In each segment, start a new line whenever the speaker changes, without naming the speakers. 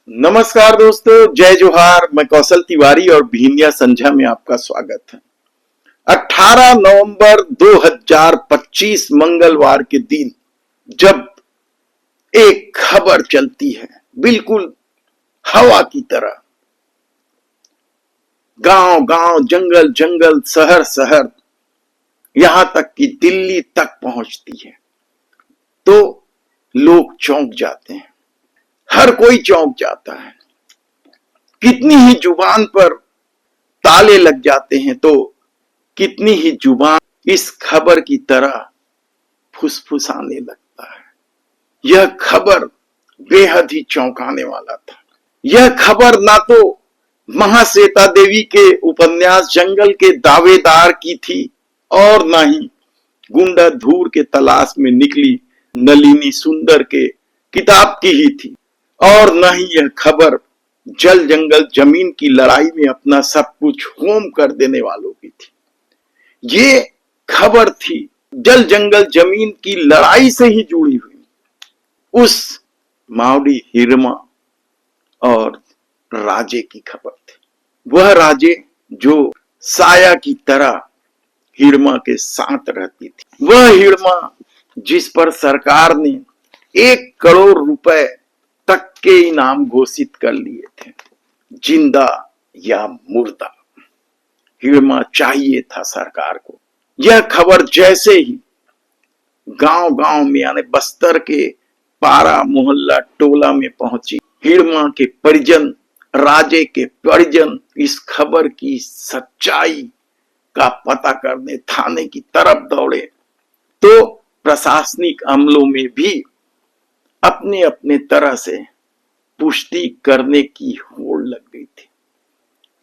नमस्कार दोस्तों, जय जोहार। मैं कौशल तिवारी और भीनिया संझा में आपका स्वागत है। 18 नवंबर 2025 मंगलवार के दिन जब एक खबर चलती है बिल्कुल हवा की तरह, गांव गांव, जंगल जंगल, शहर शहर, यहां तक कि दिल्ली तक पहुंचती है, तो लोग चौंक जाते हैं। हर कोई चौंक जाता है। कितनी ही जुबान पर ताले लग जाते हैं तो कितनी ही जुबान इस खबर की तरह फुसफुसाने लगता है। यह खबर बेहद ही चौंकाने वाला था। यह खबर ना तो महाश्वेता देवी के उपन्यास जंगल के दावेदार की थी और ना ही गुंडा धूर के तलाश में निकली नलिनी सुंदर के किताब की ही थी, और न ही यह खबर जल जंगल जमीन की लड़ाई में अपना सब कुछ होम कर देने वालों की थी। ये खबर थी जल जंगल जमीन की लड़ाई से ही जुड़ी हुई उस मावड़ी हिरमा और राजे की खबर थी। वह राजे जो साया की तरह हिरमा के साथ रहती थी, वह हिरमा जिस पर सरकार ने 1 करोड़ रुपए तक के इनाम घोषित कर लिए थे, जिंदा या मुर्दा, हिरमा चाहिए था सरकार को। यह खबर जैसे ही गांव गांव में यानी बस्तर के पारा मोहल्ला टोला में पहुंची, हिरमा के परिजन, राजे के परिजन इस खबर की सच्चाई का पता करने थाने की तरफ दौड़े, तो प्रशासनिक अमलों में भी अपने अपने तरह से पुष्टि करने की होड़ लग गई थी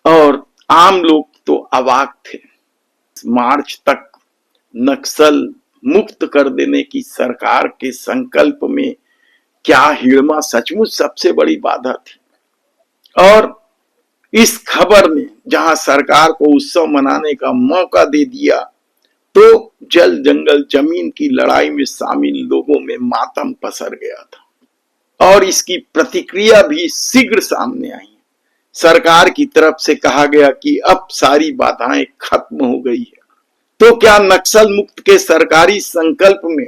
और आम लोग तो अवाक थे। मार्च तक नक्सल मुक्त कर देने की सरकार के संकल्प में क्या हिरमा सचमुच सबसे बड़ी बाधा थी? और इस खबर ने जहां सरकार को उत्सव मनाने का मौका दे दिया, तो जल जंगल जमीन की लड़ाई में शामिल लोगों में मातम पसर गया था और इसकी प्रतिक्रिया भी शीघ्र सामने आई। सरकार की तरफ से कहा गया कि अब सारी बाधाएं खत्म हो गई है। तो क्या नक्सल मुक्त के सरकारी संकल्प में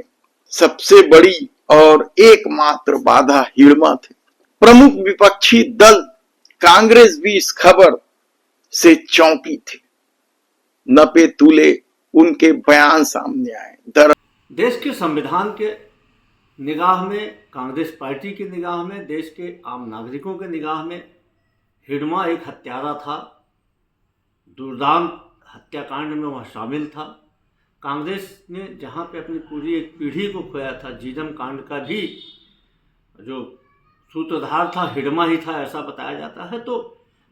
सबसे बड़ी और एकमात्र बाधा हिरमा थे? प्रमुख विपक्षी दल कांग्रेस भी इस खबर से चौंकी थी। नपे तुले उनके बयान सामने आए।
देश के संविधान के निगाह में, कांग्रेस पार्टी की निगाह में, देश के आम नागरिकों के निगाह में हिरमा एक हत्यारा था। दुर्दांत हत्याकांड में वह शामिल था। कांग्रेस ने जहां पे अपनी पूरी एक पीढ़ी को खोया था, जीजम कांड का भी जो सूत्रधार था हिरमा ही था, ऐसा बताया जाता है। तो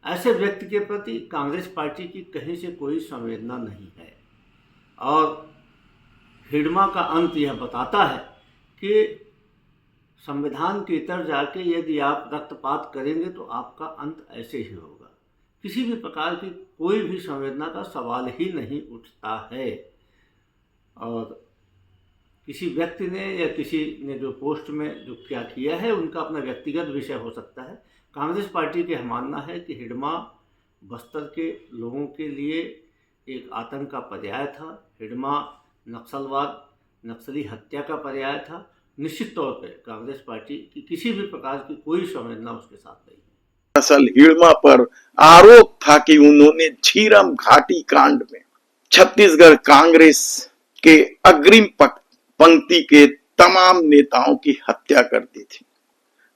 ऐसे व्यक्ति के प्रति कांग्रेस पार्टी की कहीं से कोई संवेदना नहीं है। और हिरमा का अंत यह बताता है कि संविधान के इतर जाके यदि आप रक्तपात करेंगे तो आपका अंत ऐसे ही होगा। किसी भी प्रकार की कोई भी संवेदना का सवाल ही नहीं उठता है। और किसी व्यक्ति ने या किसी ने जो पोस्ट में जो क्या किया है, उनका अपना व्यक्तिगत विषय हो सकता है। कांग्रेस पार्टी का मानना है कि हिरमा बस्तर के लोगों के लिए एक आतंक का पर्याय था। हिरमा नक्सलवाद, नक्सली हत्या का पर्याय था। निश्चित तौर पे कांग्रेस पार्टी की किसी भी प्रकार की कोई संवेदना उसके साथ नहीं है।
असल हिरमा पर आरोप था कि उन्होंने झीरम घाटी कांड में छत्तीसगढ़ कांग्रेस के अग्रिम पंक्ति के तमाम नेताओं की हत्या कर दी थी।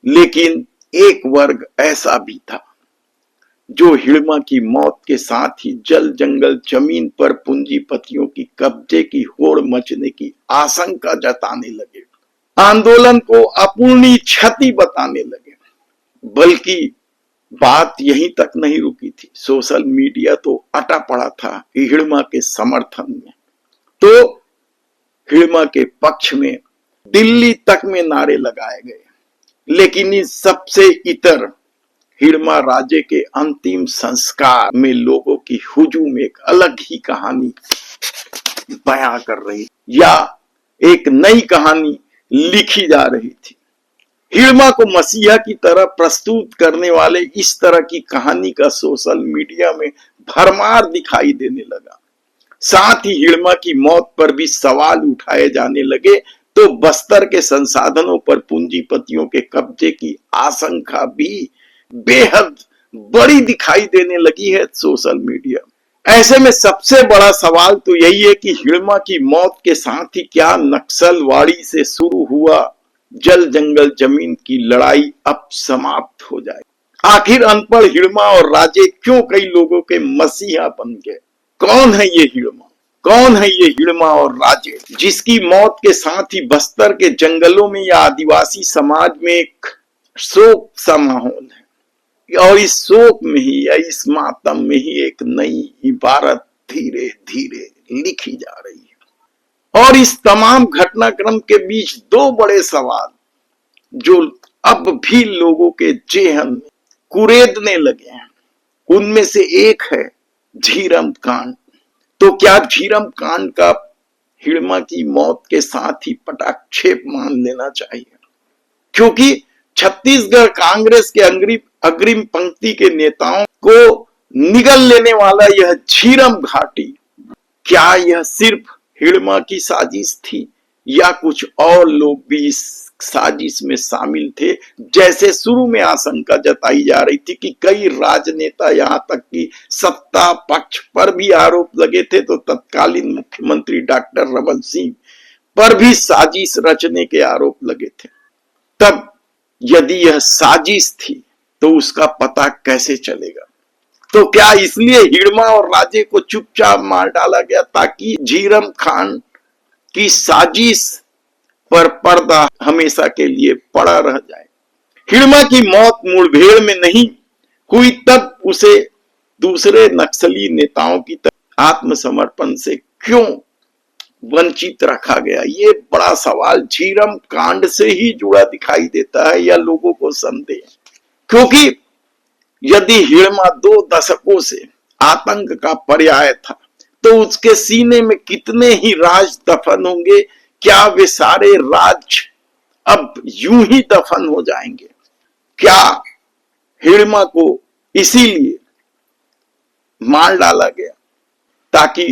लेकिन एक वर्ग ऐसा भी था जो हिरमा की मौत के साथ ही जल जंगल जमीन पर पूंजीपतियों की कब्जे की होड़ मचने की आशंका जताने लगे, आंदोलन को अपूर्णीय क्षति बताने लगे। बल्कि बात यहीं तक नहीं रुकी थी। सोशल मीडिया तो अटा पड़ा था हिरमा के समर्थन में। तो हिरमा के पक्ष में दिल्ली तक में नारे लगाए गए। लेकिन इस सबसे इतर हिरमा राजे के अंतिम संस्कार में लोगों की हुजूम एक अलग ही कहानी बयां कर रही या एक नई कहानी लिखी जा रही थी। हिड़मा को मसीहा की तरह प्रस्तुत करने वाले इस तरह की कहानी का सोशल मीडिया में भरमार दिखाई देने लगा। साथ ही हिड़मा की मौत पर भी सवाल उठाए जाने लगे तो बस्तर के संसाधनों पर पूंजीपतियों के कब्जे की आशंका भी बेहद बड़ी दिखाई देने लगी है सोशल मीडिया। ऐसे में सबसे बड़ा सवाल तो यही है कि हिड़मा की मौत के साथ ही क्या नक्सलवाड़ी से शुरू हुआ जल जंगल जमीन की लड़ाई अब समाप्त हो जाए। आखिर अनपढ़ हिड़मा और राजे क्यों कई लोगों के मसीहा बन गए? कौन है ये हिड़मा? कौन है ये हिड़मा और राजे जिसकी मौत के साथ ही बस्तर के जंगलों में या आदिवासी समाज में एक शोक सा माहौल है, और इस शोक में ही या इस मातम में ही एक नई इबारत धीरे धीरे लिखी जा रही है। और इस तमाम घटनाक्रम के बीच दो बड़े सवाल जो अब भी लोगों के जेहन में कुरेदने लगे हैं, उनमें से एक है झीरम कांड। तो क्या झीरम कांड का हिड़मा की मौत के साथ ही पटाक्षेप मान लेना चाहिए? क्योंकि छत्तीसगढ़ कांग्रेस के अग्रिम पंक्ति के नेताओं को निगल लेने वाला यह झीरम घाटी, क्या यह सिर्फ हिड़मा की साजिश थी या कुछ और लोग भी इस साजिश में शामिल थे? जैसे शुरू में आशंका जताई जा रही थी कि कई राजनेता, यहां तक कि सत्ता पक्ष पर भी आरोप लगे थे, तो तत्कालीन मुख्यमंत्री डॉक्टर रमन सिंह पर भी साजिश रचने के आरोप लगे थे। तब यदि यह साजिश थी तो उसका पता कैसे चलेगा? तो क्या इसलिए हिड़मा और राजे को चुपचाप मार डाला गया ताकि झीरम खान की साजिश पर पर्दा हमेशा के लिए पड़ा रह जाए? हिड़मा की मौत मुठभेड़ में नहीं हुई, तब उसे दूसरे नक्सली नेताओं की तरह आत्मसमर्पण से क्यों वंचित रखा गया? ये बड़ा सवाल झीरम कांड से ही जुड़ा दिखाई देता है या लोगों को संदेह? क्योंकि यदि हिड़मा 2 दशकों से आतंक का पर्याय था तो उसके सीने में कितने ही राज दफन होंगे। क्या वे सारे राज अब यूं ही दफन हो जाएंगे? क्या हिड़मा को इसीलिए मार डाला गया ताकि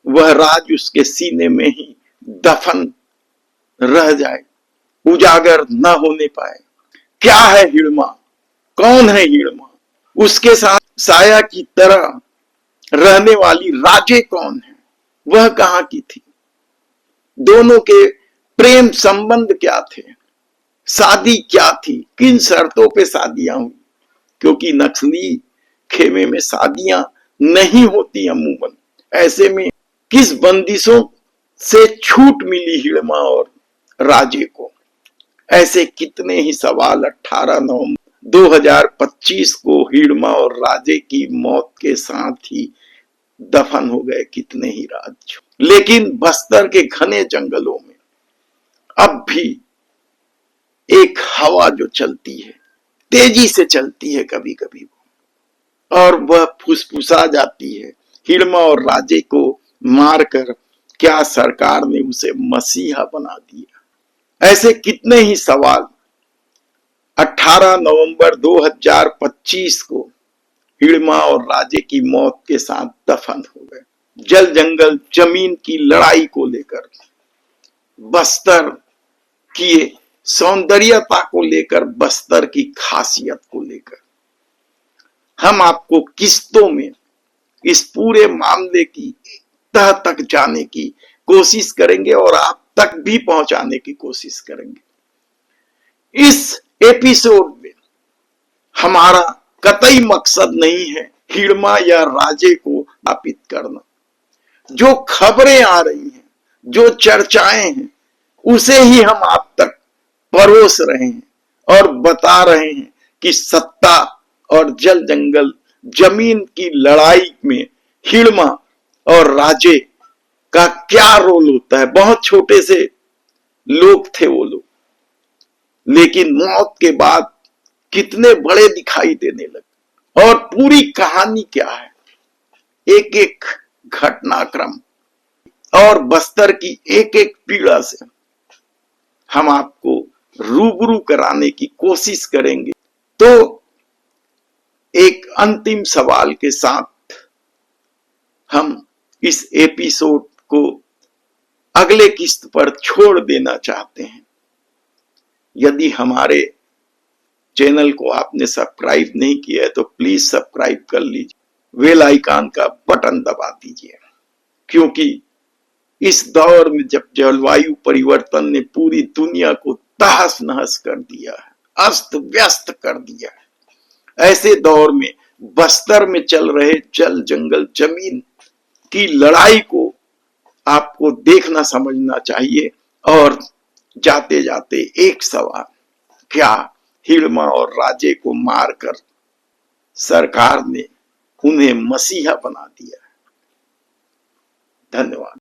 वह राज उसके सीने में ही दफन रह जाए, उजागर न होने पाए? क्या है हिड़मा? कौन है हिड़मा? उसके साथ साया की तरह रहने वाली राजे कौन है? वह कहां की थी? दोनों के प्रेम संबंध क्या थे? शादी क्या थी? किन शर्तों पे शादियां हुई? क्योंकि नक्सली खेमे में शादियां नहीं होती अमूमन। ऐसे में किस बंदिशों से छूट मिली हिड़मा और राजे को? ऐसे कितने ही सवाल 18 नवंबर 2025 को हिड़मा और राजे की मौत के साथ ही दफन हो गए कितने ही राज। लेकिन बस्तर के घने जंगलों में अब भी एक हवा जो चलती है, तेजी से चलती है कभी कभी, और वह फुसफुसा जाती है, हिड़मा और राजे को मारकर क्या सरकार ने उसे मसीहा बना दिया? ऐसे कितने ही सवाल 18 नवंबर 2025 को हिड़मा और राजे की मौत के साथ दफन हो गए। जल जंगल जमीन की लड़ाई को लेकर, बस्तर की सौंदर्यता को लेकर, बस्तर की खासियत को लेकर हम आपको किस्तों में इस पूरे मामले की तह तक जाने की कोशिश करेंगे और आप तक भी पहुंचाने की कोशिश करेंगे। इस एपिसोड में हमारा कतई मकसद नहीं है हिड़मा या राजे को स्थापित करना। जो खबरें आ रही हैं, जो चर्चाएं हैं, उसे ही हम आप तक परोस रहे हैं और बता रहे हैं कि सत्ता और जल जंगल जमीन की लड़ाई में हिड़मा और राजे का क्या रोल होता है। बहुत छोटे से लोग थे वो लोग, लेकिन मौत के बाद कितने बड़े दिखाई देने लगे। और पूरी कहानी क्या है, एक एक घटनाक्रम और बस्तर की एक एक पीड़ा से हम आपको रूबरू कराने की कोशिश करेंगे। तो एक अंतिम सवाल के साथ हम इस एपिसोड को अगले किस्त पर छोड़ देना चाहते हैं। यदि हमारे चैनल को आपने सब्सक्राइब नहीं किया है तो प्लीज सब्सक्राइब कर लीजिए, बेल आइकन का बटन दबा दीजिए, क्योंकि इस दौर में जब जलवायु परिवर्तन ने पूरी दुनिया को तहस नहस कर दिया है, अस्त व्यस्त कर दिया है, ऐसे दौर में बस्तर में चल रहे जल जंगल जमीन की लड़ाई को आपको देखना समझना चाहिए। और जाते जाते एक सवाल, क्या हिड़मा और राजे को मारकर सरकार ने उन्हें मसीहा बना दिया? धन्यवाद।